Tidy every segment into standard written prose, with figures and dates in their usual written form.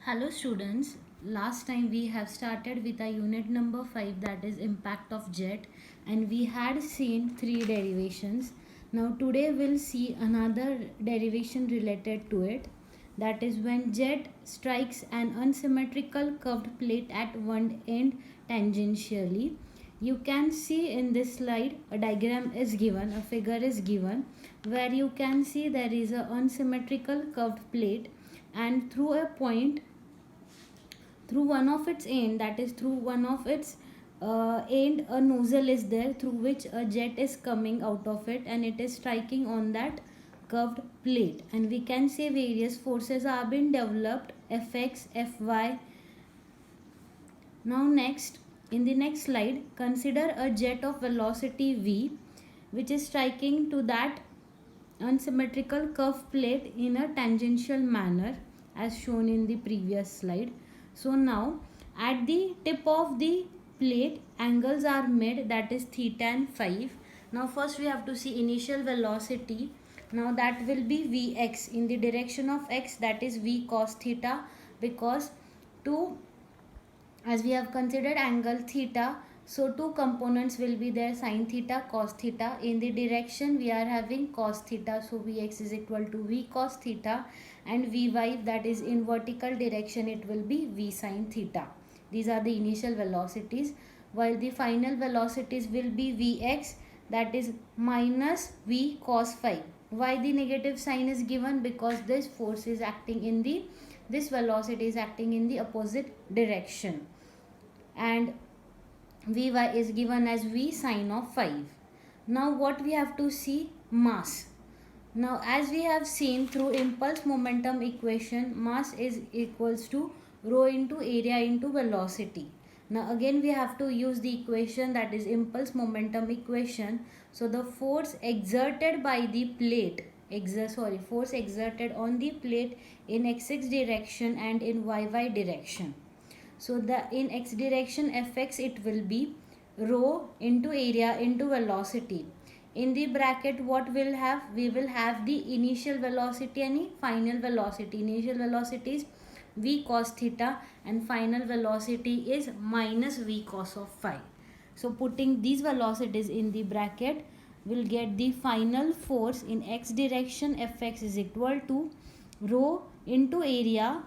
Hello students, last time we have started with a unit number 5, that is impact of jet, and we had seen three derivations. Now today we'll see another derivation related to it, that is when jet strikes an unsymmetrical curved plate at one end tangentially. You can see in this slide a diagram is given, a figure is given, where you can see there is a unsymmetrical curved plate, and through a point, through one of its end, that is through one of its end, a nozzle is there through which a jet is coming out of it, and it is striking on that curved plate. And we can say various forces are being developed, fx, fy. Now next, in the next slide, consider a jet of velocity v which is striking to that unsymmetrical curved plate in a tangential manner as shown in the previous slide. So now at the tip of the plate, angles are made, that is theta and phi. Now first we have to see initial velocity. Now that will be vx in the direction of x, that is v cos theta, because to, as we have considered angle theta, so two components will be there, sin theta, cos theta. In the direction we are having cos theta, so vx is equal to v cos theta, and vy, that is in vertical direction, it will be v sin theta. These are the initial velocities, while the final velocities will be vx, that is minus v cos phi. Why the negative sign is given? Because this force is acting in the, this velocity is acting in the opposite direction, and vy is given as v sine of 5. Now what we have to see? Mass. Now as we have seen through impulse momentum equation, mass is equals to rho into area into velocity. Now again we have to use the equation, that is impulse momentum equation. So the force exerted by the plate, force exerted on the plate in x direction and in y direction. So the in x direction fx, it will be rho into area into velocity. In the bracket what we'll have? We will have the initial velocity and final velocity. Initial velocity is v cos theta and final velocity is minus v cos of phi. So putting these velocities in the bracket, we'll get the final force in x direction fx is equal to rho into area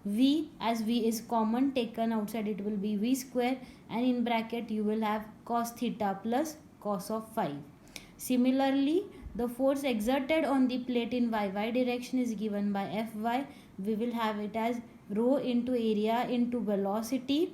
v, as v is common taken outside, it will be v square, and in bracket you will have cos theta plus cos of phi. Similarly, the force exerted on the plate in y direction is given by fy. We will have it as rho into area into velocity.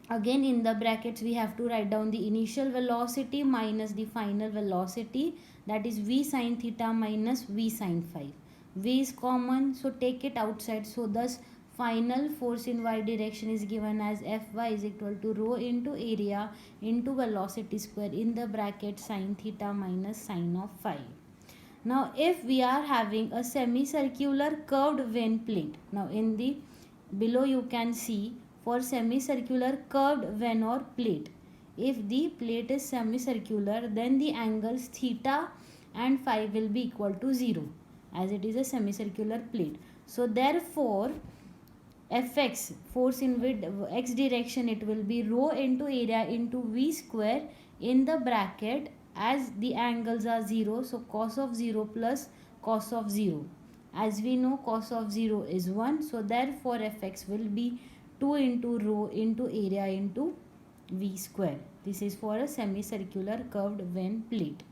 Again in the brackets we have to write down the initial velocity minus the final velocity, that is v sin theta minus v sin phi. V is common, so take it outside. So thus final force in y direction is given as fy is equal to rho into area into velocity square in the bracket sin theta minus sin of phi. Now if we are having a semicircular curved vane plate, now in the below you can see for semicircular curved vane or plate, if the plate is semicircular, then the angles theta and phi will be equal to 0, as it is a semicircular plate. So therefore fx, force in x direction, it will be rho into area into v square in the bracket, as the angles are 0, so cos of 0 plus cos of 0. As we know cos of 0 is 1, so therefore fx will be 2 into rho into area into v square. This is for a semicircular curved vane plate.